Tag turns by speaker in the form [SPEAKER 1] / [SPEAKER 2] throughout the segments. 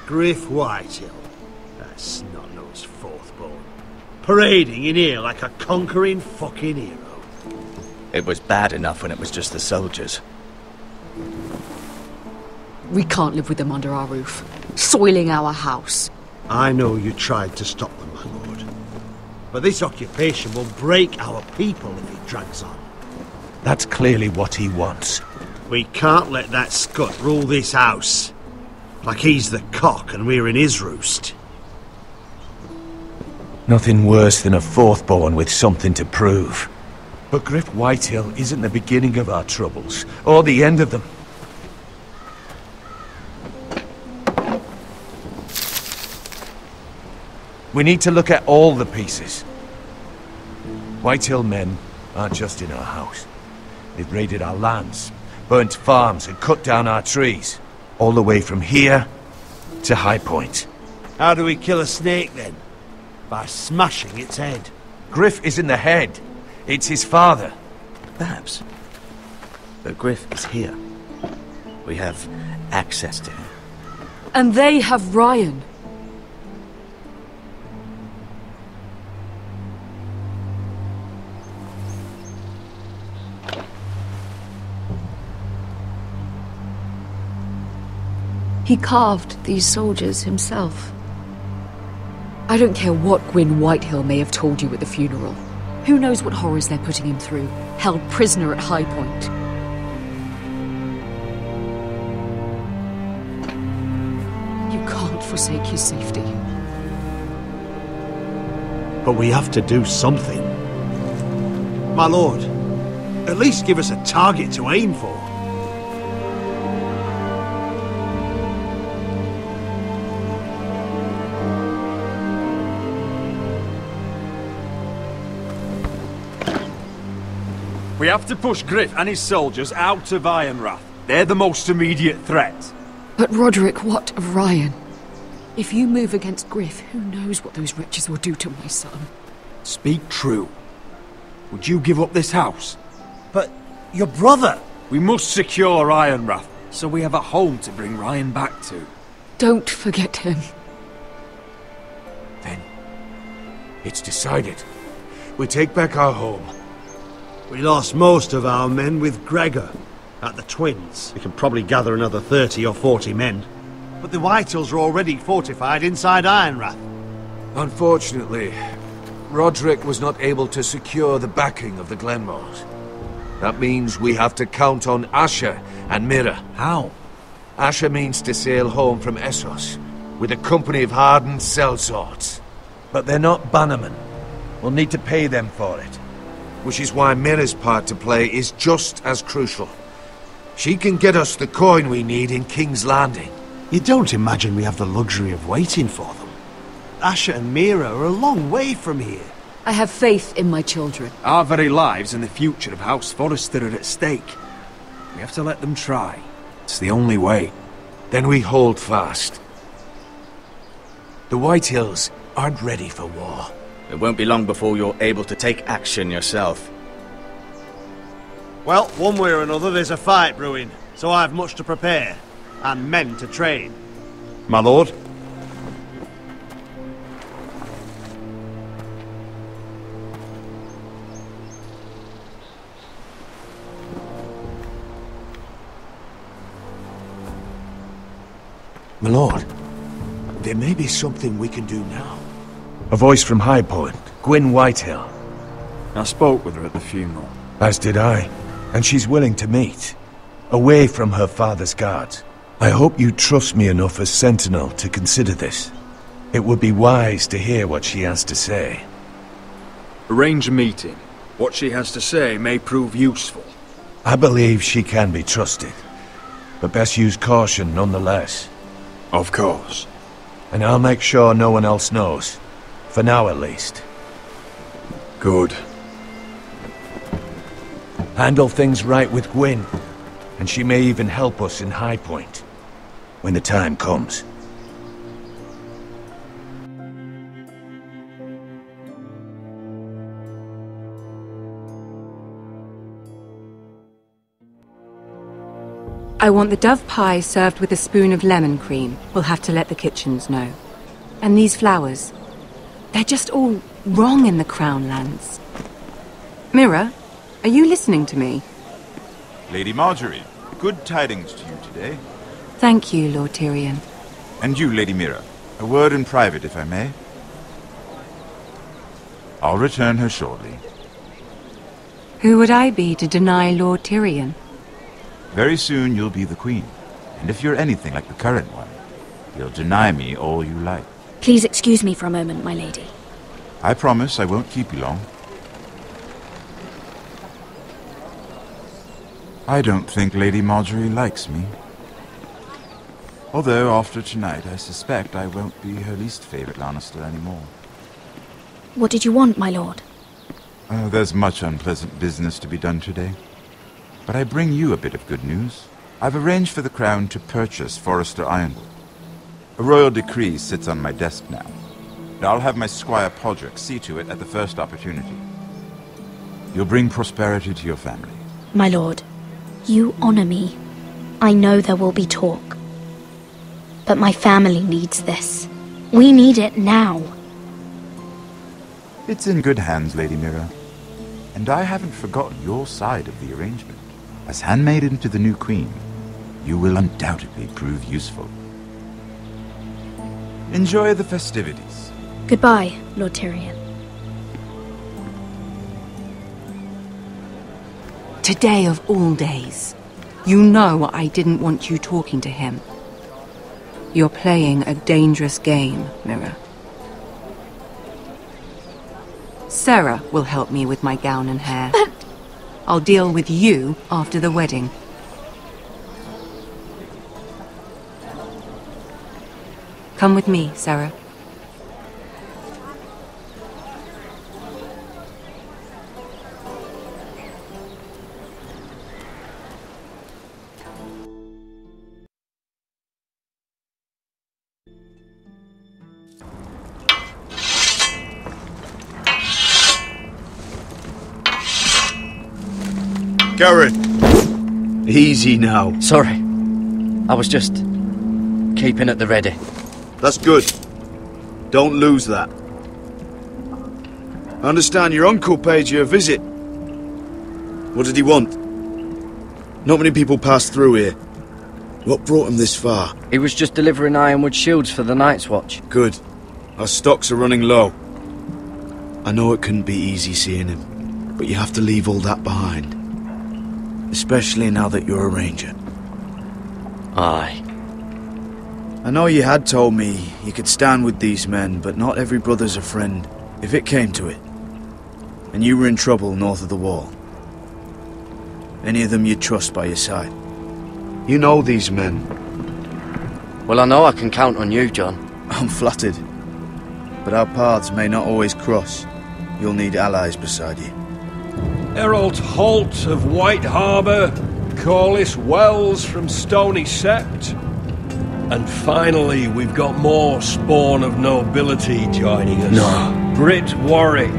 [SPEAKER 1] Griff Whitehill. That snot-nosed fourth-born. Parading in here like a conquering fucking hero.
[SPEAKER 2] It was bad enough when it was just the soldiers.
[SPEAKER 3] We can't live with them under our roof, soiling our house.
[SPEAKER 1] I know you tried to stop them, my lord. But this occupation will break our people if it drags on.
[SPEAKER 4] That's clearly what he wants.
[SPEAKER 1] We can't let that scut rule this house. Like he's the cock and we're in his roost.
[SPEAKER 4] Nothing worse than a fourth-born with something to prove. But Griff Whitehill isn't the beginning of our troubles, or the end of them. We need to look at all the pieces. Whitehill men aren't just in our house. They've raided our lands, burnt farms and cut down our trees. All the way from here to High Point.
[SPEAKER 1] How do we kill a snake then? By smashing its head.
[SPEAKER 4] Griff isn't the head. It's his father.
[SPEAKER 2] Perhaps. But Griff is here. We have access to him.
[SPEAKER 3] And they have Ryan. He carved these soldiers himself. I don't care what Gwyn Whitehill may have told you at the funeral. Who knows what horrors they're putting him through, held prisoner at High Point. You can't forsake his safety.
[SPEAKER 1] But we have to do something. My lord, at least give us a target to aim for.
[SPEAKER 5] We have to push Griff and his soldiers out of Ironrath. They're the most immediate threat.
[SPEAKER 3] But Roderick, what of Ryan? If you move against Griff, who knows what those wretches will do to my son?
[SPEAKER 5] Speak true. Would you give up this house?
[SPEAKER 1] But your brother!
[SPEAKER 5] We must secure Ironrath, so we have a home to bring Ryan back to.
[SPEAKER 3] Don't forget him.
[SPEAKER 4] Then, it's decided. We take back our home.
[SPEAKER 1] We lost most of our men with Gregor at the Twins. We can probably gather another 30 or 40 men. But the Whitehills are already fortified inside Ironrath.
[SPEAKER 4] Unfortunately, Roderick was not able to secure the backing of the Glenmores. That means we have to count on Asher and Mira.
[SPEAKER 5] How?
[SPEAKER 4] Asher means to sail home from Essos with a company of hardened sellswords. But they're not bannermen. We'll need to pay them for it. Which is why Mira's part to play is just as crucial. She can get us the coin we need in King's Landing.
[SPEAKER 1] You don't imagine we have the luxury of waiting for them? Asher and Mira are a long way from here.
[SPEAKER 3] I have faith in my children.
[SPEAKER 5] Our very lives and the future of House Forrester are at stake. We have to let them try. It's the only way.
[SPEAKER 4] Then we hold fast. The Whitehills aren't ready for war.
[SPEAKER 2] It won't be long before you're able to take action yourself.
[SPEAKER 1] Well, one way or another there's a fight brewing, so I've much to prepare, and men to train. My lord?
[SPEAKER 4] My lord, there may be something we can do now. A voice from High Point, Gwyn Whitehill.
[SPEAKER 5] I spoke with her at the funeral.
[SPEAKER 4] As did I, and she's willing to meet. Away from her father's guards. I hope you trust me enough as Sentinel to consider this. It would be wise to hear what she has to say.
[SPEAKER 5] Arrange a meeting. What she has to say may prove useful.
[SPEAKER 4] I believe she can be trusted, but best use caution nonetheless.
[SPEAKER 5] Of course.
[SPEAKER 4] And I'll make sure no one else knows. For now, at least.
[SPEAKER 5] Good.
[SPEAKER 4] Handle things right with Gwyn, and she may even help us in High Point, when the time comes.
[SPEAKER 6] I want the dove pie served with a spoon of lemon cream. We'll have to let the kitchens know. And these flowers. They're just all wrong in the Crown lands. Mira, are you listening to me?
[SPEAKER 7] Lady Marjorie, good tidings to you today.
[SPEAKER 6] Thank you, Lord Tyrion.
[SPEAKER 7] And you, Lady Mira. A word in private, if I may. I'll return her shortly.
[SPEAKER 6] Who would I be to deny Lord Tyrion?
[SPEAKER 7] Very soon you'll be the queen. And if you're anything like the current one, you'll deny me all you like.
[SPEAKER 8] Please excuse me for a moment, my lady.
[SPEAKER 7] I promise I won't keep you long. I don't think Lady Marjorie likes me. Although, after tonight, I suspect I won't be her least favorite Lannister anymore.
[SPEAKER 8] What did you want, my lord?
[SPEAKER 7] There's much unpleasant business to be done today. But I bring you a bit of good news. I've arranged for the Crown to purchase Forrester Ironwood. A royal decree sits on my desk now. And I'll have my squire Podrick see to it at the first opportunity. You'll bring prosperity to your family.
[SPEAKER 8] My lord, you honor me. I know there will be talk. But my family needs this. We need it now.
[SPEAKER 7] It's in good hands, Lady Mira. And I haven't forgotten your side of the arrangement. As handmaiden to the new queen, you will undoubtedly prove useful. Enjoy the festivities.
[SPEAKER 8] Goodbye, Lord Tyrion.
[SPEAKER 6] Today of all days. You know I didn't want you talking to him. You're playing a dangerous game, Mira. Sarah will help me with my gown and hair.
[SPEAKER 8] But...
[SPEAKER 6] I'll deal with you after the wedding. Come with me, Sarah.
[SPEAKER 1] Garrett! Easy now.
[SPEAKER 2] Sorry. I was just keeping at the ready.
[SPEAKER 1] That's good. Don't lose that. I understand your uncle paid you a visit. What did he want? Not many people pass through here. What brought him this far?
[SPEAKER 2] He was just delivering ironwood shields for the Night's Watch.
[SPEAKER 1] Good. Our stocks are running low. I know it couldn't be easy seeing him, but you have to leave all that behind. Especially now that you're a ranger.
[SPEAKER 2] Aye.
[SPEAKER 1] I know you had told me you could stand with these men, but not every brother's a friend, if it came to it. And you were in trouble north of the wall. Any of them you'd trust by your side. You know these men.
[SPEAKER 2] Well, I know I can count on you, John.
[SPEAKER 1] I'm flattered. But our paths may not always cross. You'll need allies beside you.
[SPEAKER 9] Errol Holt of White Harbour, Corliss Wells from Stony Sept. And finally, we've got more spawn of nobility joining us.
[SPEAKER 2] No.
[SPEAKER 9] Britt Warwick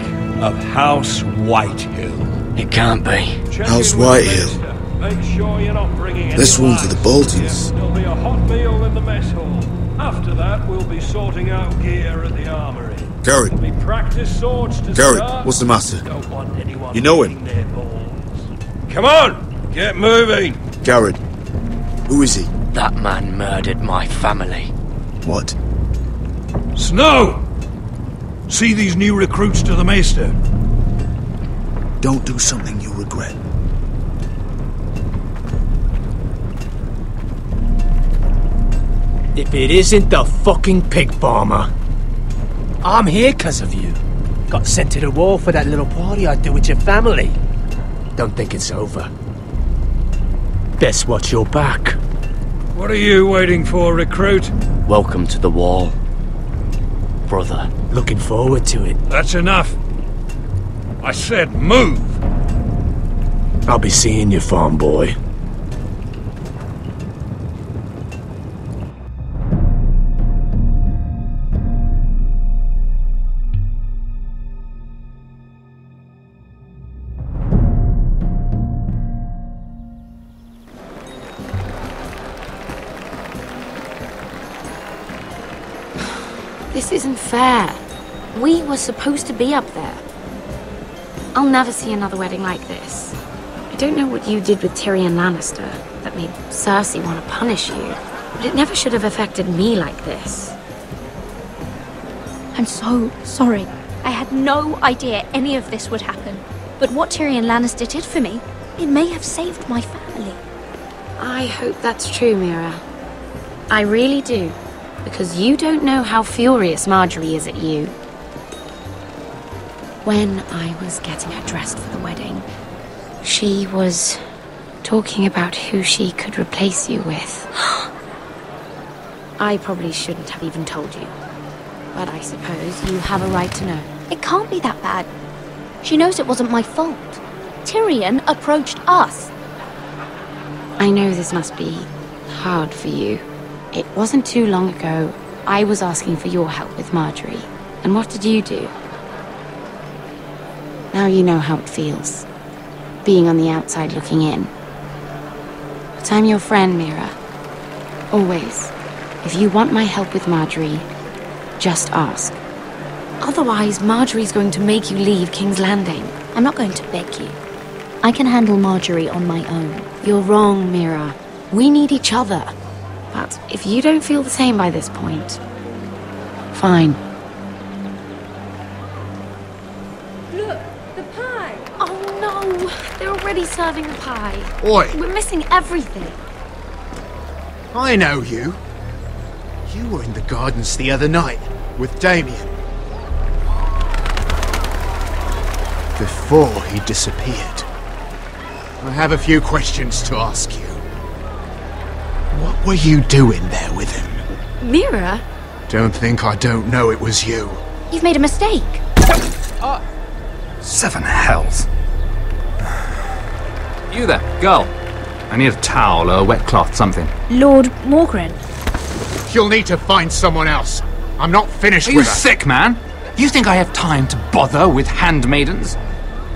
[SPEAKER 9] of House Whitehill.
[SPEAKER 2] It can't be.
[SPEAKER 1] House Whitehill?
[SPEAKER 9] Make sure you're not bringing
[SPEAKER 1] This one's for the Boltons.
[SPEAKER 9] There'll be a hot meal in the mess hall. After that, we'll be sorting out gear at the armory.
[SPEAKER 1] Garrett.
[SPEAKER 9] There'll be practice swords to
[SPEAKER 1] Garrett,
[SPEAKER 9] start.
[SPEAKER 1] what's the matter?
[SPEAKER 9] Don't want anyone
[SPEAKER 1] You know him?
[SPEAKER 9] licking their balls. Come on, get moving.
[SPEAKER 1] Garrett. Who is he?
[SPEAKER 2] That man murdered my family.
[SPEAKER 1] What?
[SPEAKER 9] Snow! See these new recruits to the Maester?
[SPEAKER 1] Don't do something you'll regret.
[SPEAKER 5] If it isn't the fucking pig farmer. I'm here 'cause of you. Got sent to the wall for that little party I did with your family. Don't think it's over. Best watch your back.
[SPEAKER 9] What are you waiting for, recruit?
[SPEAKER 2] Welcome to the wall, brother.
[SPEAKER 5] Looking forward to it.
[SPEAKER 9] That's enough. I said move.
[SPEAKER 5] I'll be seeing you, farm boy.
[SPEAKER 10] This isn't fair. We were supposed to be up there. I'll never see another wedding like this. I don't know what you did with Tyrion Lannister that made Cersei want to punish you, but it never should have affected me like this.
[SPEAKER 8] I'm so sorry. I had no idea any of this would happen. But what Tyrion Lannister did for me, it may have saved my family.
[SPEAKER 10] I hope that's true, Mira. I really do. Because you don't know how furious Marjorie is at you. When I was getting her dressed for the wedding, she was talking about who she could replace you with. I probably shouldn't have even told you. But I suppose you have a right to know.
[SPEAKER 8] It can't be that bad. She knows it wasn't my fault. Tyrion approached us.
[SPEAKER 10] I know this must be hard for you. It wasn't too long ago I was asking for your help with Marjorie. And what did you do? Now you know how it feels, being on the outside looking in. But I'm your friend, Mira. Always. If you want my help with Marjorie, just ask. Otherwise, Marjorie's going to make you leave King's Landing.
[SPEAKER 8] I'm not going to beg you. I can handle Marjorie on my own.
[SPEAKER 10] You're wrong, Mira. We need each other. But if you don't feel the same by this point, fine.
[SPEAKER 8] Look, the pie!
[SPEAKER 10] Oh no! They're already serving the pie.
[SPEAKER 11] Oi!
[SPEAKER 10] We're missing everything.
[SPEAKER 11] I know you. You were in the gardens the other night with Damien. Before he disappeared. I have a few questions to ask you. What were you doing there with him?
[SPEAKER 10] Mira?
[SPEAKER 11] Don't think I don't know it was you.
[SPEAKER 8] You've made a mistake.
[SPEAKER 12] Seven hells. You there, girl. I need a towel or a wet cloth, something.
[SPEAKER 8] Lord Morgren.
[SPEAKER 11] You'll need to find someone else. I'm not finished
[SPEAKER 12] Are
[SPEAKER 11] with
[SPEAKER 12] you
[SPEAKER 11] her.
[SPEAKER 12] sick, man? You think I have time to bother with handmaidens?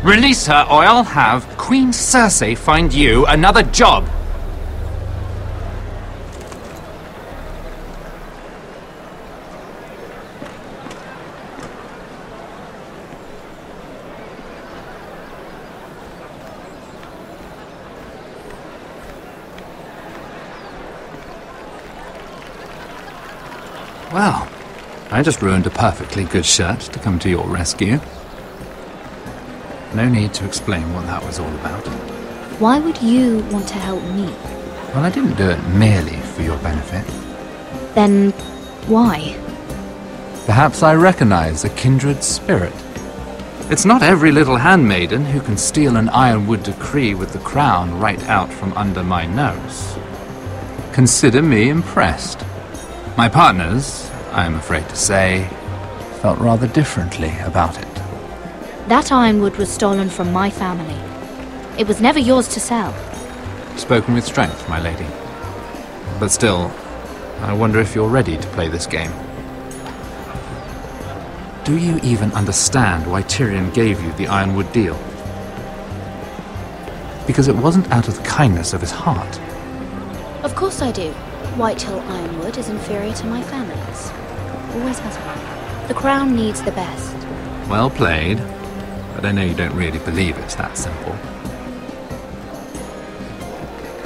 [SPEAKER 12] Release her or I'll have Queen Cersei find you another job. Well, I just ruined a perfectly good shirt to come to your rescue. No need to explain what that was all about.
[SPEAKER 8] Why would you want to help me?
[SPEAKER 12] Well, I didn't do it merely for your benefit.
[SPEAKER 8] Then why?
[SPEAKER 12] Perhaps I recognize a kindred spirit. It's not every little handmaiden who can steal an ironwood decree with the crown right out from under my nose. Consider me impressed. My partners, I am afraid to say, felt rather differently about it.
[SPEAKER 8] That ironwood was stolen from my family. It was never yours to sell.
[SPEAKER 12] Spoken with strength, my lady. But still, I wonder if you're ready to play this game. Do you even understand why Tyrion gave you the ironwood deal? Because it wasn't out of the kindness of his heart.
[SPEAKER 8] Of course I do. Whitehill ironwood is inferior to my family's. Always has been. The crown needs the best.
[SPEAKER 12] Well played, but I know you don't really believe it's that simple.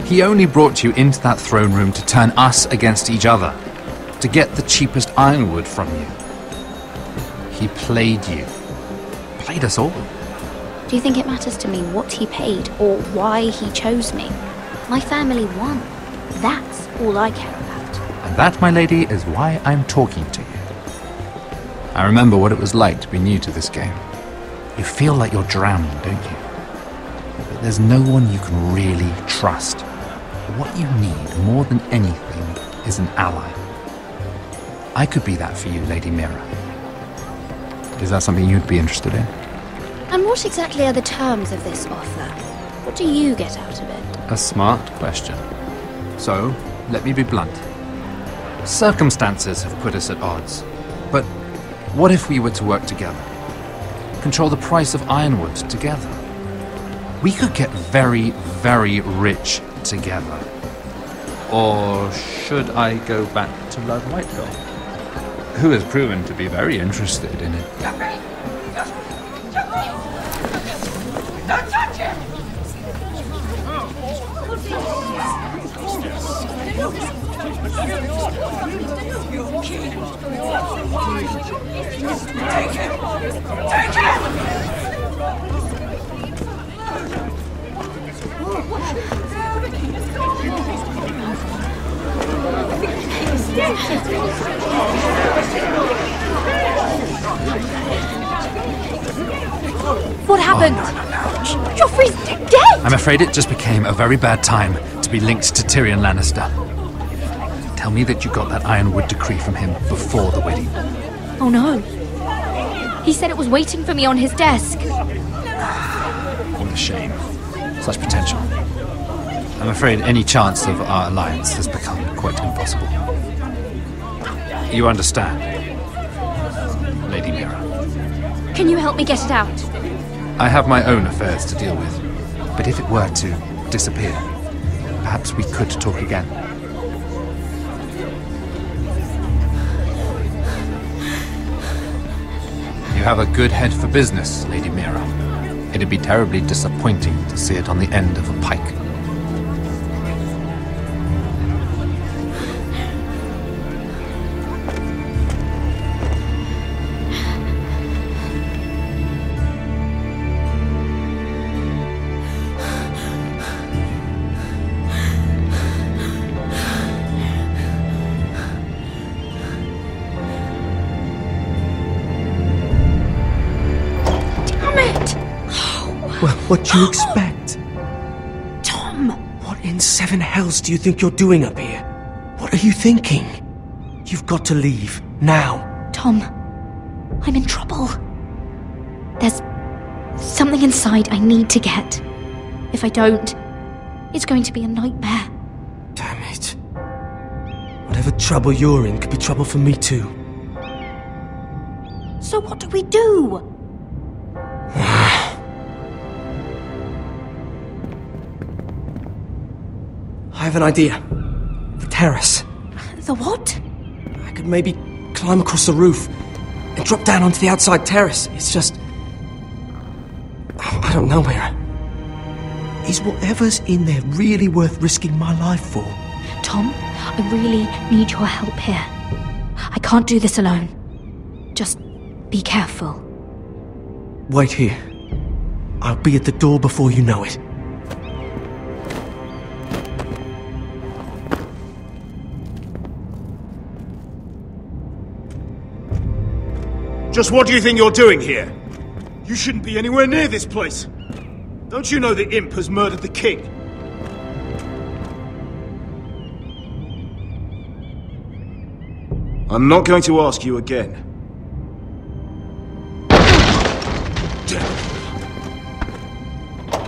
[SPEAKER 12] He only brought you into that throne room to turn us against each other, to get the cheapest ironwood from you. He played you. Played us all.
[SPEAKER 8] Do you think it matters to me what he paid or why he chose me? My family won. That's all I care about.
[SPEAKER 12] And that, my lady, is why I'm talking to you. I remember what it was like to be new to this game. You feel like you're drowning, don't you? But there's no one you can really trust. What you need more than anything is an ally. I could be that for you, Lady Mira. Is that something you'd be interested in?
[SPEAKER 8] And what exactly are the terms of this offer? What do you get out of it?
[SPEAKER 12] A smart question. So, let me be blunt. Circumstances have put us at odds. But what if we were to work together? Control the price of ironwood together? We could get very, very rich together. Or should I go back to Lord Whitehill? who has proven to be very interested in it.
[SPEAKER 13] Don't touch him! Take him! Take him!
[SPEAKER 8] What happened? Joffrey's dead!
[SPEAKER 12] I'm afraid it just became a very bad time to be linked to Tyrion Lannister. Tell me that you got that Ironwood decree from him before the wedding.
[SPEAKER 8] Oh no. He said it was waiting for me on his desk.
[SPEAKER 12] What a shame. Such potential. I'm afraid any chance of our alliance has become quite impossible. You understand, Lady Mira?
[SPEAKER 8] Can you help me get it out?
[SPEAKER 12] I have my own affairs to deal with, but if it were to disappear, perhaps we could talk again. You have a good head for business, Lady Mira. It'd be terribly disappointing to see it on the end of a pike.
[SPEAKER 5] What do you expect?
[SPEAKER 8] Tom!
[SPEAKER 5] What in seven hells do you think you're doing up here? What are you thinking? You've got to leave, now.
[SPEAKER 8] Tom, I'm in trouble. There's something inside I need to get. If I don't, it's going to be a nightmare.
[SPEAKER 5] Damn it. Whatever trouble you're in could be trouble for me too.
[SPEAKER 8] So what do we do?
[SPEAKER 5] I have an idea. The terrace.
[SPEAKER 8] The what?
[SPEAKER 5] I could maybe climb across the roof and drop down onto the outside terrace. It's just... I don't know, Mira. Is whatever's in there really worth risking my life for?
[SPEAKER 8] Tom, I really need your help here. I can't do this alone. Just be careful.
[SPEAKER 5] Wait here. I'll be at the door before you know it.
[SPEAKER 1] Just what do you think you're doing here? You shouldn't be anywhere near this place. Don't you know the imp has murdered the king? I'm not going to ask you again.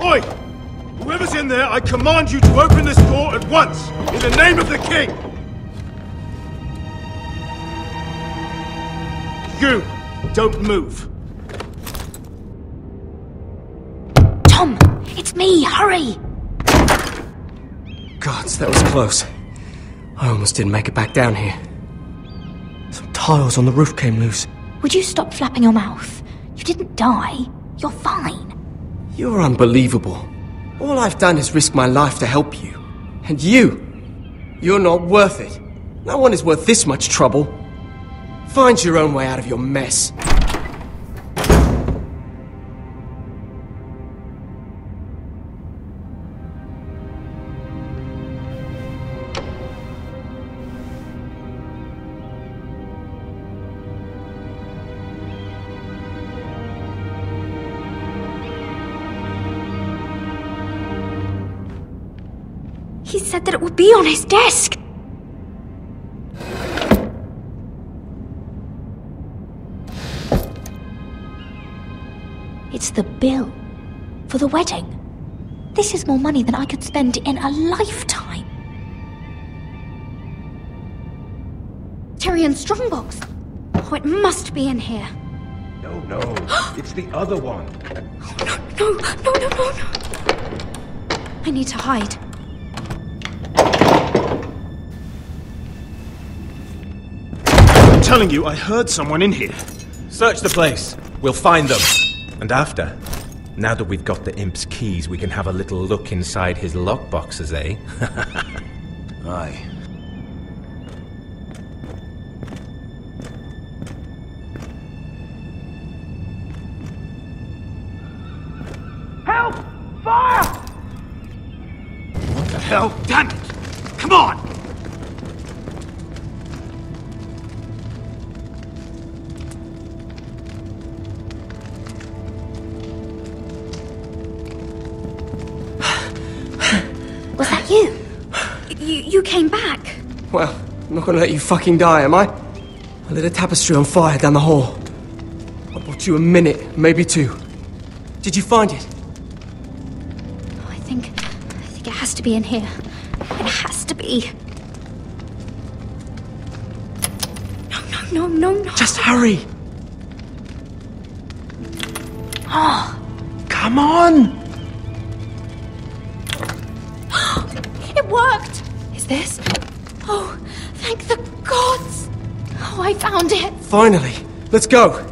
[SPEAKER 1] Oi! Whoever's in there, I command you to open this door at once! In the name of the king! You! Don't move.
[SPEAKER 8] Tom! It's me! Hurry!
[SPEAKER 5] Gods, that was close. I almost didn't make it back down here. Some tiles on the roof came loose.
[SPEAKER 8] Would you stop flapping your mouth? You didn't die. You're fine.
[SPEAKER 5] You're unbelievable. All I've done is risk my life to help you. And you're not worth it. No one is worth this much trouble. Find your own way out of your mess.
[SPEAKER 8] He said that it would be on his desk. It's the bill for the wedding. This is more money than I could spend in a lifetime. Tyrion's strongbox. Oh, it must be in here.
[SPEAKER 4] No, it's the other one.
[SPEAKER 8] No. I need to hide.
[SPEAKER 14] telling you, I heard someone in here.
[SPEAKER 5] Search the place. We'll find them. And after, now that we've got the imp's keys, we can have a little look inside his lockboxes, eh?
[SPEAKER 4] Aye.
[SPEAKER 14] Help! Fire! What the hell? Damn it! Come on!
[SPEAKER 8] Was that you? You came back.
[SPEAKER 15] Well, I'm not gonna let you fucking die, am I? I lit a tapestry on fire down the hall. I bought you a minute, maybe two. Did you find it?
[SPEAKER 8] I think it has to be in here. It has to be. No.
[SPEAKER 15] Just hurry!
[SPEAKER 8] Oh.
[SPEAKER 15] Come on!
[SPEAKER 8] It worked!
[SPEAKER 6] Is this?
[SPEAKER 8] Oh, thank the gods! Oh, I found it!
[SPEAKER 15] Finally! Let's go!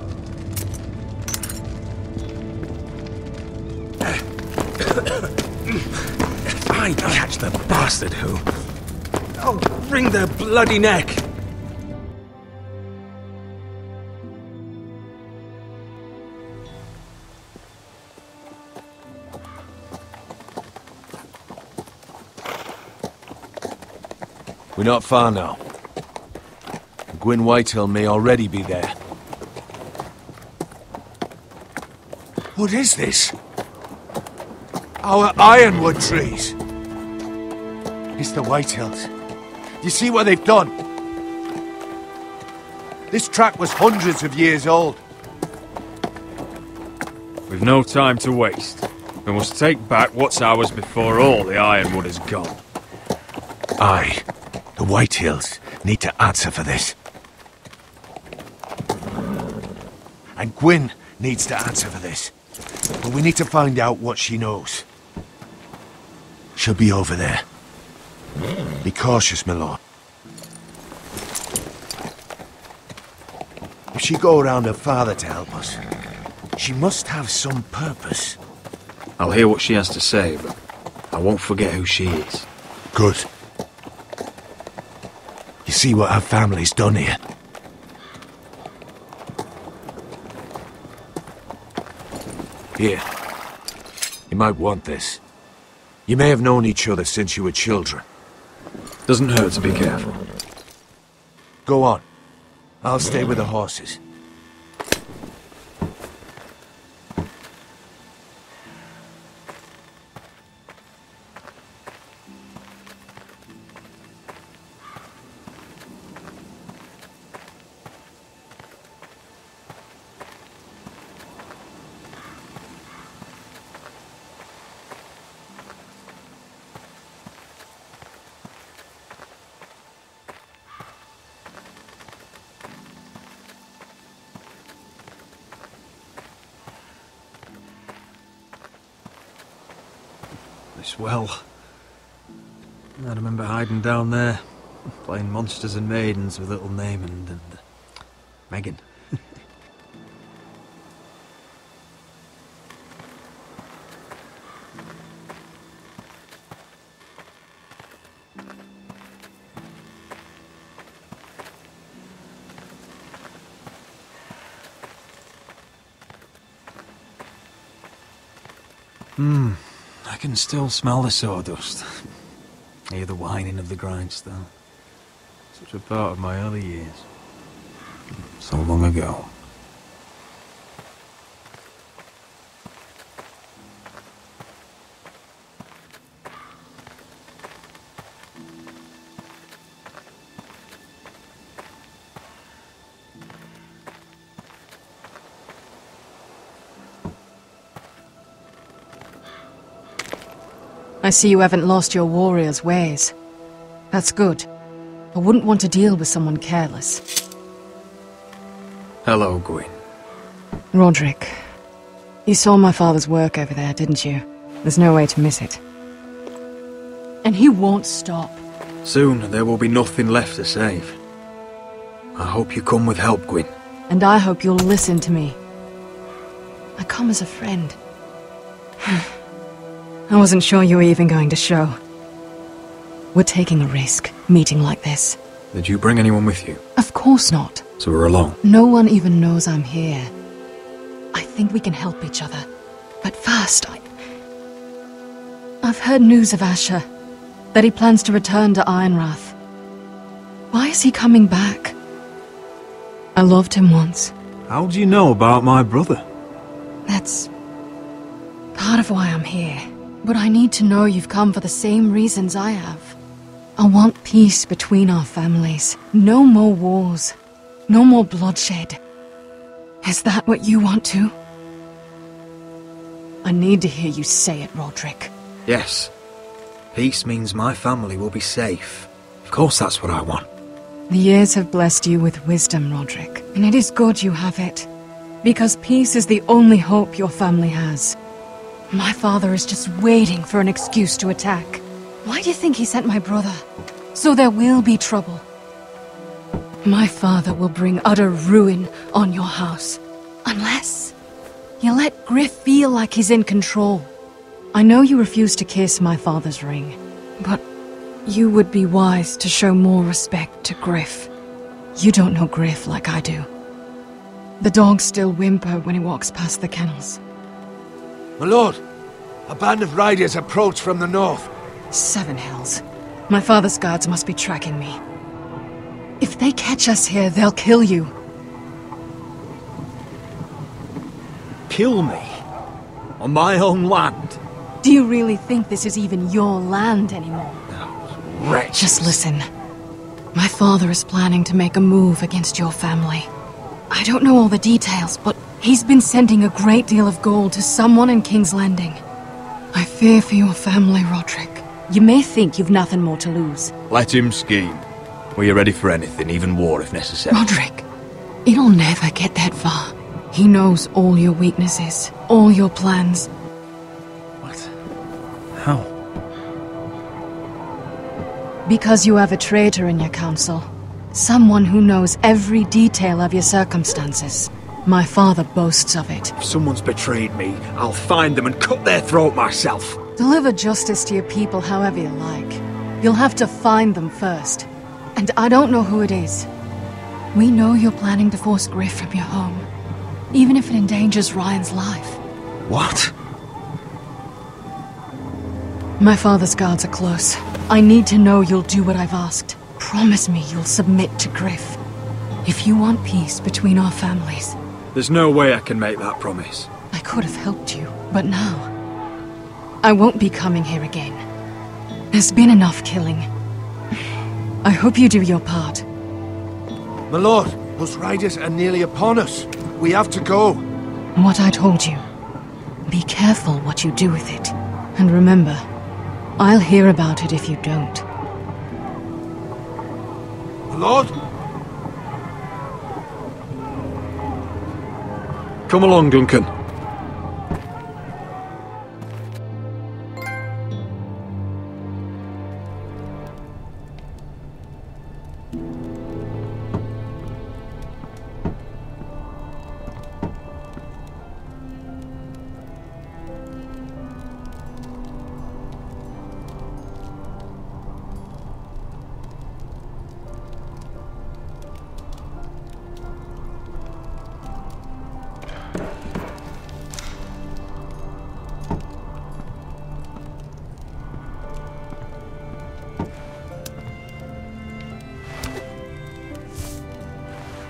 [SPEAKER 5] If I catch the bastard who... I'll wring their bloody neck!
[SPEAKER 4] We're not far now. Gwyn Whitehill may already be there. What is this? Our ironwood trees! It's the Whitehills. You see what they've done? This track was hundreds of years old.
[SPEAKER 1] We've no time to waste. We must take back what's ours before all the ironwood is gone.
[SPEAKER 4] Aye. The Whitehills need to answer for this. And Gwyn needs to answer for this. But we need to find out what she knows. She'll be over there. Be cautious, my lord. If she go around her father to help us, she must have some purpose.
[SPEAKER 1] I'll hear what she has to say, but I won't forget who she is.
[SPEAKER 4] Good. You see what our family's done here? Here. You might want this. You may have known each other since you were children.
[SPEAKER 1] Doesn't hurt to be careful.
[SPEAKER 4] Go on. I'll stay with the horses.
[SPEAKER 1] This well. I remember hiding down there, playing monsters and maidens with little Naaman and Megan. I can still smell the sawdust. Hear the whining of the grindstone. Such a part of my early years. So long ago.
[SPEAKER 6] I see you haven't lost your warrior's ways. That's good. I wouldn't want to deal with someone careless.
[SPEAKER 1] Hello, Gwyn.
[SPEAKER 6] Roderick, you saw my father's work over there, didn't you? There's no way to miss it. And he won't stop.
[SPEAKER 1] Soon there will be nothing left to save.
[SPEAKER 16] I hope you come with help, Gwyn.
[SPEAKER 6] And I hope you'll listen to me. I come as a friend. I wasn't sure you were even going to show. We're taking a risk, meeting like this.
[SPEAKER 16] Did you bring anyone with you?
[SPEAKER 6] Of course not.
[SPEAKER 16] So we're alone?
[SPEAKER 6] No one even knows I'm here. I think we can help each other. But first, I've heard news of Asher. That he plans to return to Ironrath. Why is he coming back? I loved him once.
[SPEAKER 16] How do you know about my brother?
[SPEAKER 6] That's part of why I'm here. But I need to know you've come for the same reasons I have. I want peace between our families. No more wars. No more bloodshed. Is that what you want too? I need to hear you say it, Roderick.
[SPEAKER 16] Yes. Peace means my family will be safe. Of course that's what I want.
[SPEAKER 6] The years have blessed you with wisdom, Roderick. And it is good you have it. Because peace is the only hope your family has. My father is just waiting for an excuse to attack. Why do you think he sent my brother? So there will be trouble. My father will bring utter ruin on your house. Unless you let Griff feel like he's in control. I know you refuse to kiss my father's ring, but you would be wise to show more respect to Griff. You don't know Griff like I do. The dogs still whimper when he walks past the kennels.
[SPEAKER 4] My lord, a band of riders approach from the north.
[SPEAKER 6] 7 hells. My father's guards must be tracking me. If they catch us here, they'll kill you.
[SPEAKER 16] Kill me? On my own land?
[SPEAKER 6] Do you really think this is even your land anymore?
[SPEAKER 16] Wretch.
[SPEAKER 6] Just listen. My father is planning to make a move against your family. I don't know all the details, but he's been sending a great deal of gold to someone in King's Landing. I fear for your family, Roderick. You may think you've nothing more to lose.
[SPEAKER 16] Let him scheme. We're ready for anything, even war if necessary.
[SPEAKER 6] Roderick, it'll never get that far. He knows all your weaknesses, all your plans.
[SPEAKER 16] How?
[SPEAKER 6] Because you have a traitor in your council. Someone who knows every detail of your circumstances. My father boasts of it.
[SPEAKER 16] If someone's betrayed me, I'll find them and cut their throat myself.
[SPEAKER 6] Deliver justice to your people however you like. You'll have to find them first. And I don't know who it is. We know you're planning to force Griff from your home. Even if it endangers Ryan's life.
[SPEAKER 16] What?
[SPEAKER 6] My father's guards are close. I need to know you'll do what I've asked. Promise me you'll submit to Griff. If you want peace between our families.
[SPEAKER 16] There's no way I can make that promise.
[SPEAKER 6] I could have helped you, but now I won't be coming here again. There's been enough killing. I hope you do your part.
[SPEAKER 4] My lord, those riders are nearly upon us. We have to go.
[SPEAKER 6] What I told you. Be careful what you do with it. And remember, I'll hear about it if you don't.
[SPEAKER 4] My lord?
[SPEAKER 16] Come along, Duncan.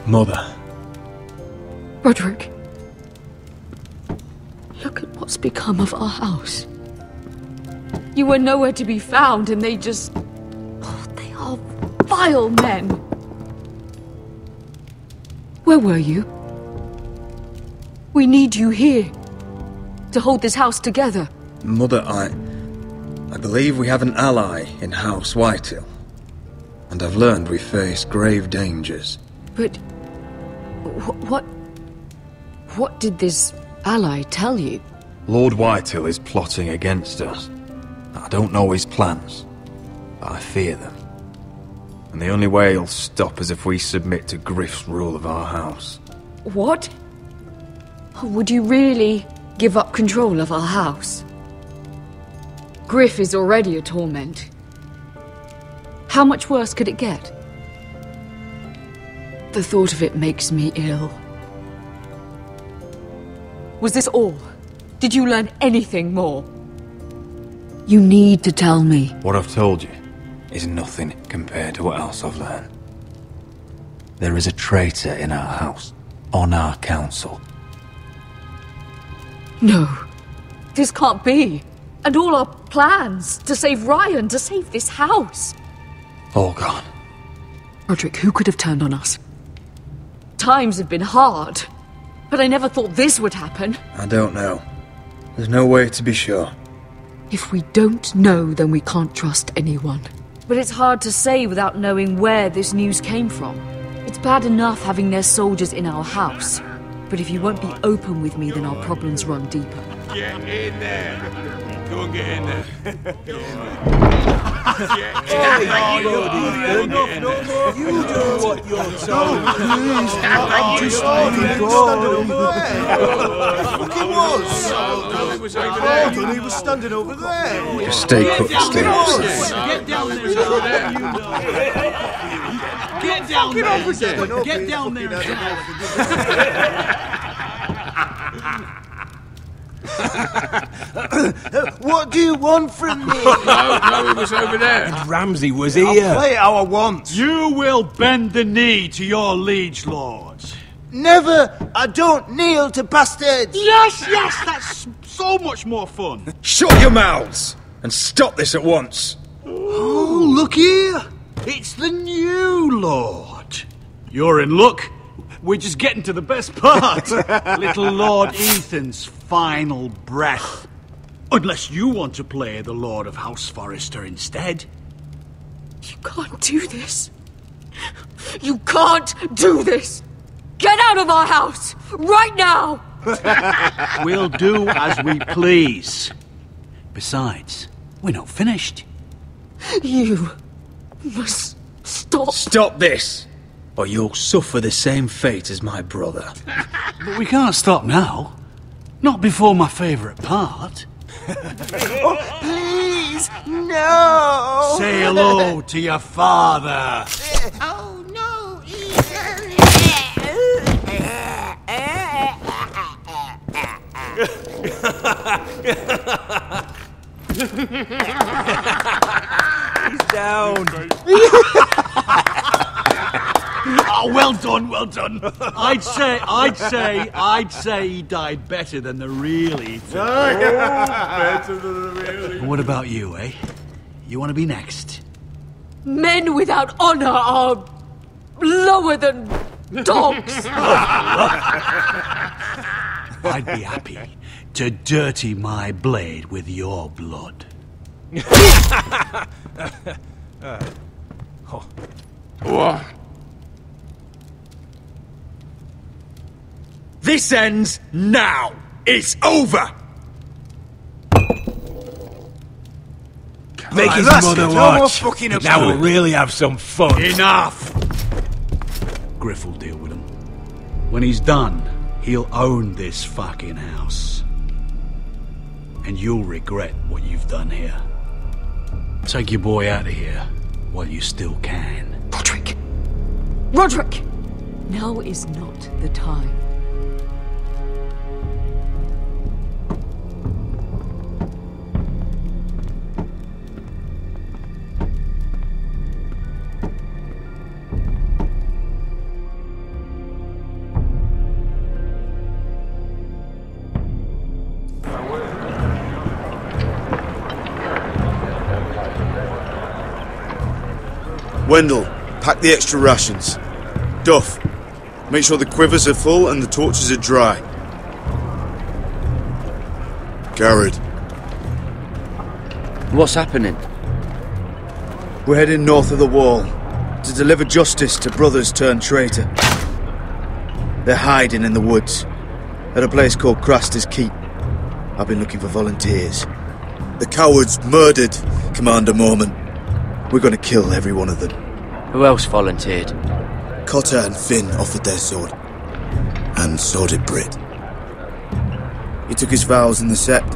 [SPEAKER 16] Mother.
[SPEAKER 3] Roderick. Look at what's become of our house. You were nowhere to be found and they just... Oh, they are vile men. Where were you? We need you here. To hold this house together.
[SPEAKER 16] Mother, I believe we have an ally in House Whitehill. And I've learned we face grave dangers.
[SPEAKER 3] But... What did this ally tell you?
[SPEAKER 16] Lord Whitehill is plotting against us. I don't know his plans, but I fear them. And the only way he'll stop is if we submit to Griff's rule of our house.
[SPEAKER 3] What? Would you really give up control of our house? Griff is already a torment. How much worse could it get? The thought of it makes me ill. Was this all? Did you learn anything more? You need to tell me.
[SPEAKER 16] What I've told you is nothing compared to what else I've learned. There is a traitor in our house, on our council.
[SPEAKER 3] No. This can't be. And all our plans to save Ryan, to save this house.
[SPEAKER 16] All gone.
[SPEAKER 3] Roderick, who could have turned on us? Times have been hard, but I never thought this would happen.
[SPEAKER 16] I don't know. There's no way to be sure.
[SPEAKER 3] If we don't know, then we can't trust anyone. But it's hard to say without knowing where this news came from. It's bad enough having their soldiers in our house. But if you won't be open with me, then our problems run deeper.
[SPEAKER 14] Get in there. Go and get in there.
[SPEAKER 13] You do what you're told.
[SPEAKER 14] I'm just leaving.
[SPEAKER 13] Stand over
[SPEAKER 14] there. He was standing over there.
[SPEAKER 16] Just stay put and stay upset.
[SPEAKER 13] Get down there. Get down there. Get down there.
[SPEAKER 14] What do you want from me?
[SPEAKER 9] No, he was over there.
[SPEAKER 5] And Ramsay was here.
[SPEAKER 14] I'll play how I want.
[SPEAKER 17] You will bend the knee to your liege lords.
[SPEAKER 14] Never! I don't kneel to bastards!
[SPEAKER 17] Yes, that's so much more fun.
[SPEAKER 11] Shut your mouths! And stop this at once!
[SPEAKER 17] Oh, look here! It's the new lord. You're in luck. We're just getting to the best part. Little Lord Ethan's final breath. Unless you want to play the Lord of House Forrester instead.
[SPEAKER 3] You can't do this. You can't do this. Get out of our house, right now!
[SPEAKER 17] We'll do as we please. Besides, we're not finished.
[SPEAKER 3] You must stop.
[SPEAKER 11] Stop this, or you'll suffer the same fate as my brother.
[SPEAKER 17] But we can't stop now. Not before my favourite part.
[SPEAKER 14] Oh, please, no!
[SPEAKER 17] Say hello to your father.
[SPEAKER 14] Oh, no,
[SPEAKER 5] He's down.
[SPEAKER 17] Oh, well done. I'd say he died better than the real Ethan.
[SPEAKER 14] Better than the real Ethan.
[SPEAKER 17] What about you, eh? You want to be next?
[SPEAKER 3] Men without honor are lower than dogs.
[SPEAKER 17] I'd be happy to dirty my blade with your blood.
[SPEAKER 11] This ends now! It's over!
[SPEAKER 17] Make his mother watch. Now we'll really have some fun.
[SPEAKER 11] Enough!
[SPEAKER 17] Griff will deal with him. When he's done, he'll own this fucking house. And you'll regret what you've done here. Take your boy out of here while you still can.
[SPEAKER 3] Roderick! Now is not the time.
[SPEAKER 1] Wendell, pack the extra rations. Duff, make sure the quivers are full and the torches are dry. Garrett.
[SPEAKER 2] What's happening?
[SPEAKER 1] We're heading north of the wall to deliver justice to brothers turned traitor. They're hiding in the woods at a place called Craster's Keep. I've been looking for volunteers. The cowards murdered Commander Mormon. We're going to kill every one of them.
[SPEAKER 2] Who else volunteered?
[SPEAKER 1] Cotter and Finn offered their sword. And so did Brit. He took his vows in the Sept.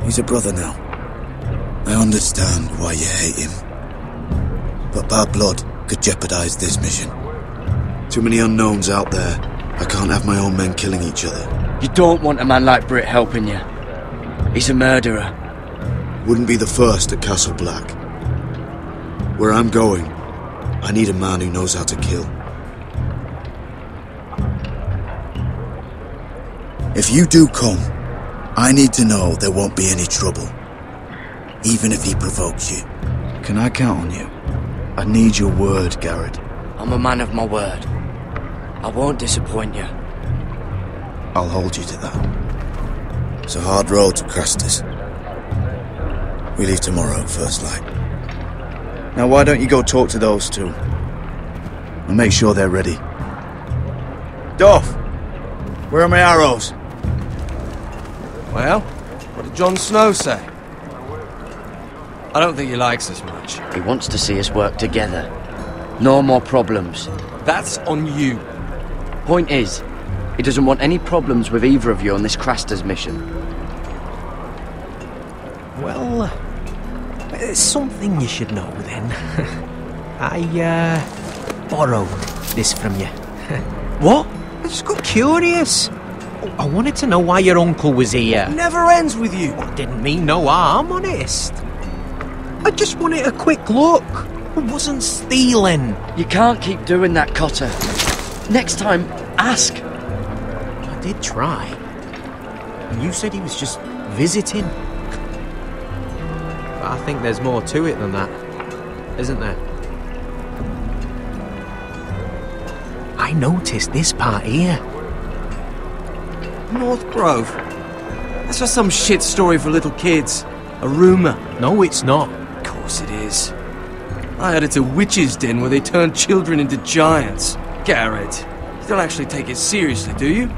[SPEAKER 1] He's a brother now. I understand why you hate him. But bad blood could jeopardize this mission. Too many unknowns out there. I can't have my own men killing each other.
[SPEAKER 2] You don't want a man like Brit helping you. He's a murderer.
[SPEAKER 1] Wouldn't be the first at Castle Black. Where I'm going, I need a man who knows how to kill. If you do come, I need to know there won't be any trouble. Even if he provokes you. Can I count on you? I need your word, Garrett.
[SPEAKER 2] I'm a man of my word. I won't disappoint you.
[SPEAKER 1] I'll hold you to that. It's a hard road to Crastus. We leave tomorrow at first light. Now why don't you go talk to those two? And make sure they're ready. Duff! Where are my arrows?
[SPEAKER 15] Well, what did Jon Snow say? I don't think he likes us much.
[SPEAKER 2] He wants to see us work together. No more problems.
[SPEAKER 15] That's on you.
[SPEAKER 2] Point is, he doesn't want any problems with either of you on this Crastus mission.
[SPEAKER 5] Well, there's something you should know then. I borrowed this from you.
[SPEAKER 15] What?
[SPEAKER 5] I just got curious. I wanted to know why your uncle was here.
[SPEAKER 15] Never ends with you.
[SPEAKER 5] I didn't mean no harm, honest. I just wanted a quick look. I wasn't stealing.
[SPEAKER 2] You can't keep doing that, Cotter. Next time, ask.
[SPEAKER 5] I did try. And you said he was just visiting. But I think there's more to it than that, isn't there? I noticed this part here.
[SPEAKER 15] North Grove? That's just some shit story for little kids. A rumour.
[SPEAKER 5] No, it's not.
[SPEAKER 15] Of course it is. I heard it's a witch's den where they turn children into giants. Garrett, you don't actually take it seriously, do you?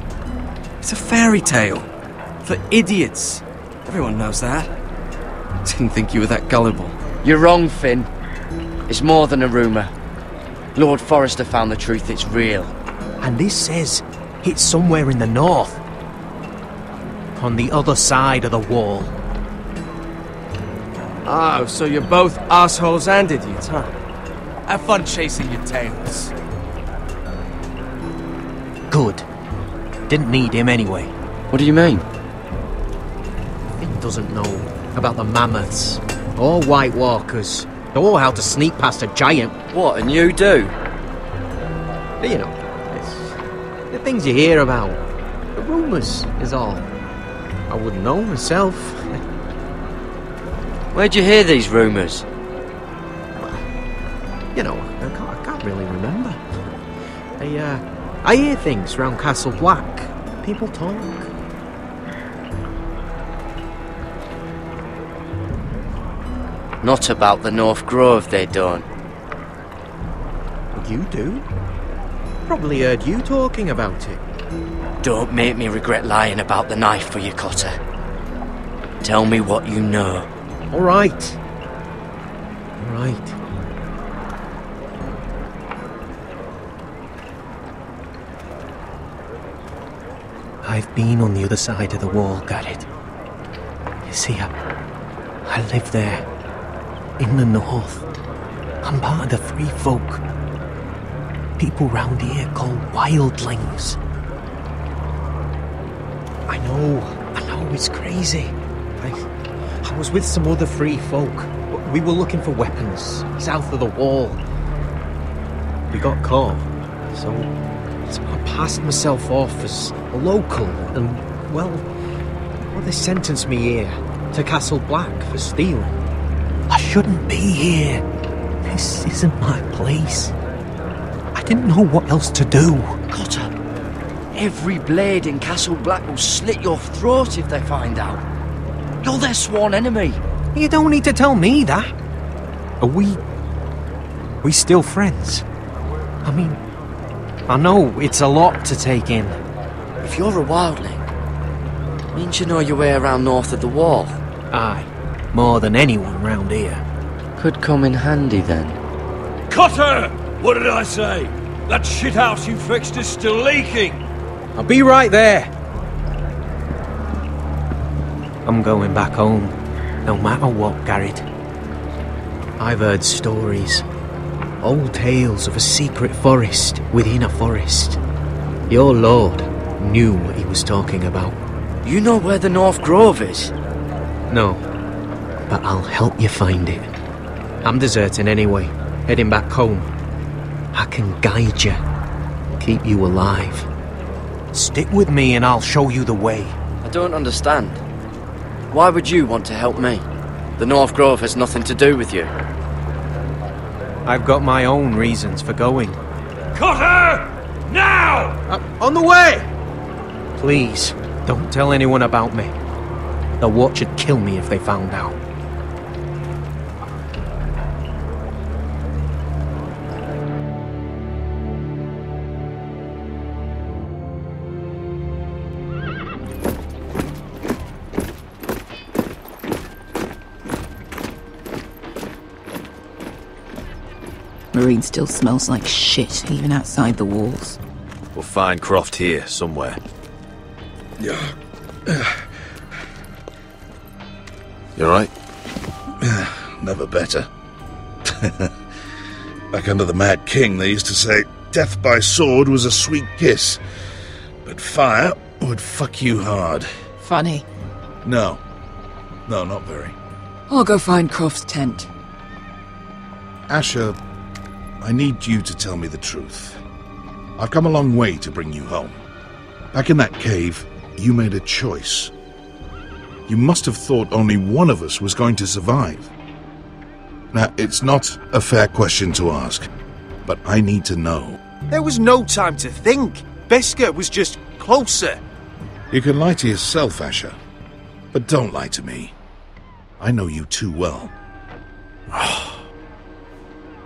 [SPEAKER 15] It's a fairy tale. For idiots. Everyone knows that. Didn't think you were that gullible.
[SPEAKER 2] You're wrong, Finn. It's more than a rumour. Lord Forrester found the truth, it's real.
[SPEAKER 5] And this says it's somewhere in the north. On the other side of the wall.
[SPEAKER 15] Oh, so you're both assholes and idiots, huh? Have fun chasing your tails.
[SPEAKER 5] Good. Didn't need him anyway.
[SPEAKER 2] What do you mean?
[SPEAKER 5] Finn doesn't know about the mammoths, or White Walkers, or how to sneak past a giant.
[SPEAKER 2] What, and you do?
[SPEAKER 5] You know, it's the things you hear about. The rumours is all. I wouldn't know myself.
[SPEAKER 2] Where'd you hear these rumours?
[SPEAKER 5] You know, I can't really remember. I hear things round Castle Black. People talk.
[SPEAKER 2] Not about the North Grove, they don't.
[SPEAKER 5] You do? Probably heard you talking about it.
[SPEAKER 2] Don't make me regret lying about the knife for you, Cotter. Tell me what you know.
[SPEAKER 5] All right. All right. I've been on the other side of the wall, Garrett. You see, I live there, in the north. I'm part of the Free Folk. People round here call wildlings. I know, it's crazy. I was with some other Free Folk. We were looking for weapons, south of the wall. We got caught, so I passed myself off as a local, and, well, they sentenced me here, to Castle Black, for stealing. I shouldn't be here. This isn't my place. I didn't know what else to do.
[SPEAKER 2] Cotter, every blade in Castle Black will slit your throat if they find out. You're their sworn enemy.
[SPEAKER 5] You don't need to tell me that. Are we still friends? I mean, I know it's a lot to take in.
[SPEAKER 2] If you're a wildling, means you know your way around north of the wall.
[SPEAKER 5] Aye, more than anyone round here.
[SPEAKER 2] Could come in handy then.
[SPEAKER 9] Cutter! What did I say? That shithouse you fixed is still leaking.
[SPEAKER 5] I'll be right there. I'm going back home, no matter what, Garrett. I've heard stories. Old tales of a secret forest within a forest. Your lord knew what he was talking about.
[SPEAKER 2] You know where the North Grove is?
[SPEAKER 5] No, but I'll help you find it. I'm deserting anyway, heading back home. I can guide you, keep you alive. Stick with me and I'll show you the way.
[SPEAKER 2] I don't understand. Why would you want to help me? The North Grove has nothing to do with you.
[SPEAKER 5] I've got my own reasons for going.
[SPEAKER 9] Cutter! Now!
[SPEAKER 5] On the way! Please, don't tell anyone about me. The Watch would kill me if they found out.
[SPEAKER 18] Marine still smells like shit, even outside the walls.
[SPEAKER 19] We'll find Croft here, somewhere. You alright?
[SPEAKER 20] Never better. Back under the Mad King, they used to say, death by sword was a sweet kiss, but fire would fuck you hard.
[SPEAKER 18] Funny.
[SPEAKER 20] No. No, not very.
[SPEAKER 18] I'll go find Croft's tent.
[SPEAKER 20] Asher, I need you to tell me the truth. I've come a long way to bring you home. Back in that cave, you made a choice. You must have thought only one of us was going to survive. Now, it's not a fair question to ask, but I need to know.
[SPEAKER 4] There was no time to think. Beskar was just closer.
[SPEAKER 20] You can lie to yourself, Asher, but don't lie to me. I know you too well.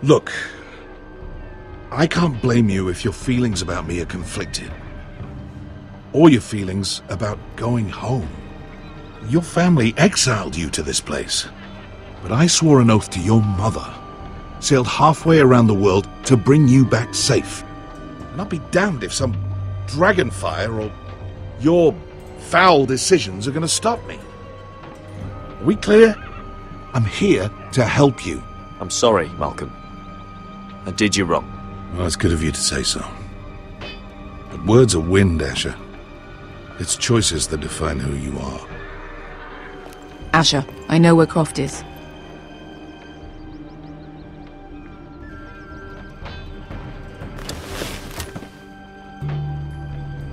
[SPEAKER 20] Look, I can't blame you if your feelings about me are conflicted. Or your feelings about going home. Your family exiled you to this place. But I swore an oath to your mother. Sailed halfway around the world to bring you back safe. And I'll be damned if some dragonfire or your foul decisions are going to stop me. Are we clear? I'm here to help you.
[SPEAKER 19] I'm sorry, Malcolm. I did you wrong.
[SPEAKER 20] Well, it's good of you to say so. But words are wind, Asher. It's choices that define who you are.
[SPEAKER 18] Asher, I know where Croft is.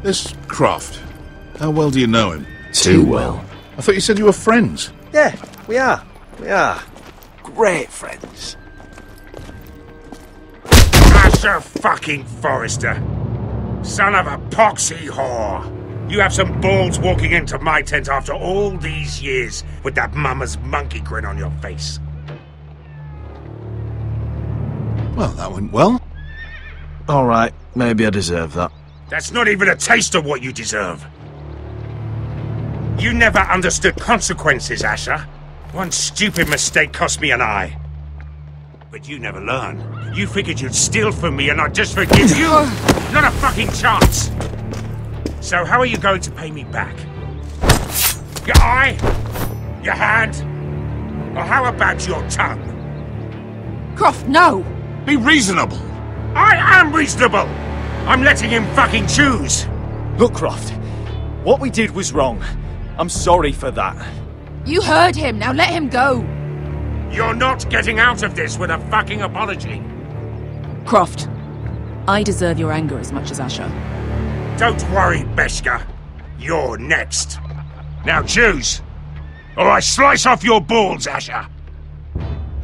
[SPEAKER 20] This Croft, how well do you know him?
[SPEAKER 19] Too well.
[SPEAKER 20] I thought you said you were friends.
[SPEAKER 19] Yeah, we are. We are. Great friends.
[SPEAKER 21] Asher fucking Forrester! Son of a poxy whore! You have some balls walking into my tent after all these years with that mama's monkey grin on your face.
[SPEAKER 20] Well, that went well.
[SPEAKER 19] Alright, maybe I deserve that.
[SPEAKER 21] That's not even a taste of what you deserve. You never understood consequences, Asher. One stupid mistake cost me an eye. But you never learn. You figured you'd steal from me and I'd just forgive you? Not a fucking chance! So how are you going to pay me back? Your eye? Your hand? Or how about your tongue?
[SPEAKER 18] Croft, no!
[SPEAKER 21] Be reasonable! I am reasonable! I'm letting him fucking choose!
[SPEAKER 19] Look, Croft, what we did was wrong. I'm sorry for that.
[SPEAKER 18] You heard him, now let him go!
[SPEAKER 21] You're not getting out of this with a fucking apology!
[SPEAKER 18] Croft, I deserve your anger as much as Asher.
[SPEAKER 21] Don't worry, Beskar. You're next. Now choose, or I slice off your balls, Asher.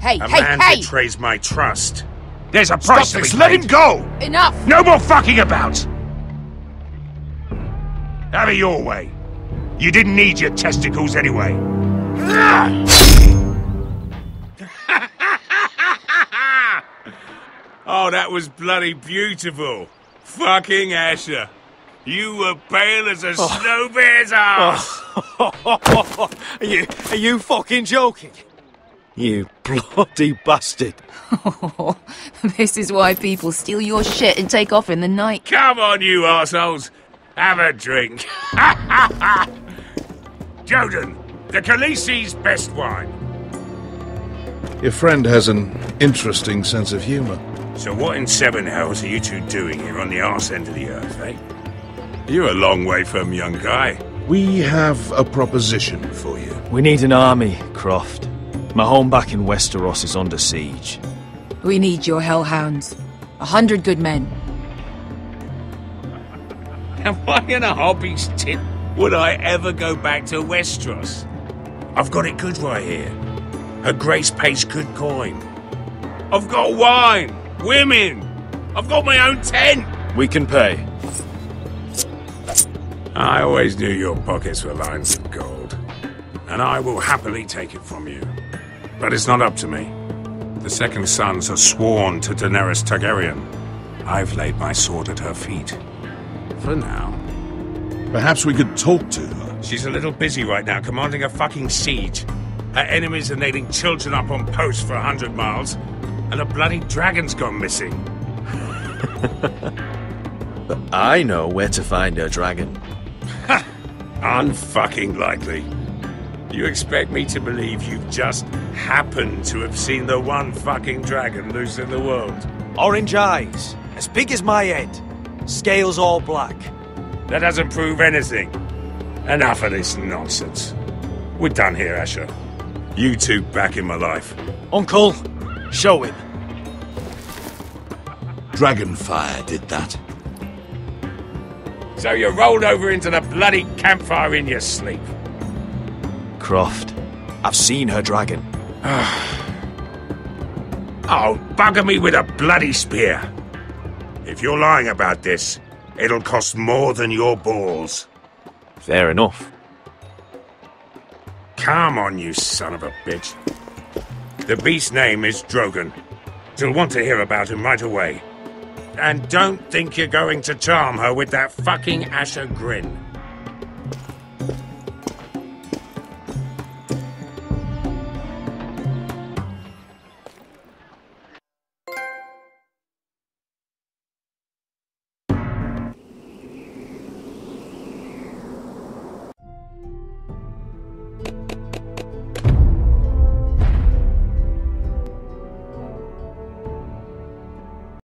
[SPEAKER 18] Hey,
[SPEAKER 21] A man betrays my trust. There's a price to be paid. Let him go!
[SPEAKER 18] Enough!
[SPEAKER 21] No more fucking about! Have it your way. You didn't need your testicles anyway. Oh, that was bloody beautiful. Fucking Asher. You were pale as a snow bear's ass.
[SPEAKER 19] Are you fucking joking? You bloody bastard.
[SPEAKER 18] This is why people steal your shit and take off in the night.
[SPEAKER 21] Come on, you arseholes. Have a drink. Joden, the Khaleesi's best wine.
[SPEAKER 20] Your friend has an interesting sense of humor.
[SPEAKER 21] So what in seven hells are you two doing here on the arse end of the earth, eh? You're a long way from, young guy.
[SPEAKER 20] We have a proposition for you.
[SPEAKER 19] We need an army, Croft. My home back in Westeros is under siege.
[SPEAKER 18] We need your hellhounds. 100 good men.
[SPEAKER 21] Am I in a hobby's tit? Would I ever go back to Westeros? I've got it good right here. Her Grace pays good coin. I've got wine, women. I've got my own tent.
[SPEAKER 19] We can pay.
[SPEAKER 21] I always knew your pockets were lined with gold, and I will happily take it from you. But it's not up to me. The Second Sons are sworn to Daenerys Targaryen. I've laid my sword at her feet. For now.
[SPEAKER 20] Perhaps we could talk to her.
[SPEAKER 21] She's a little busy right now, commanding a fucking siege. Her enemies are nailing children up on posts for 100 miles, and a bloody dragon's gone missing.
[SPEAKER 19] But I know where to find her dragon.
[SPEAKER 21] Ha! Unfucking likely. You expect me to believe you've just happened to have seen the one fucking dragon loose in the world?
[SPEAKER 19] Orange eyes, as big as my head, scales all black.
[SPEAKER 21] That doesn't prove anything. Enough of this nonsense. We're done here, Asher. You two back in my life.
[SPEAKER 19] Uncle, show him.
[SPEAKER 20] Dragonfire did that.
[SPEAKER 21] So you rolled over into the bloody campfire in your sleep.
[SPEAKER 19] Croft, I've seen her dragon.
[SPEAKER 21] Oh, bugger me with a bloody spear. If you're lying about this, it'll cost more than your balls.
[SPEAKER 19] Fair enough.
[SPEAKER 21] Come on, you son of a bitch. The beast's name is Drogon. You'll want to hear about him right away. And don't think you're going to charm her with that fucking Asher grin.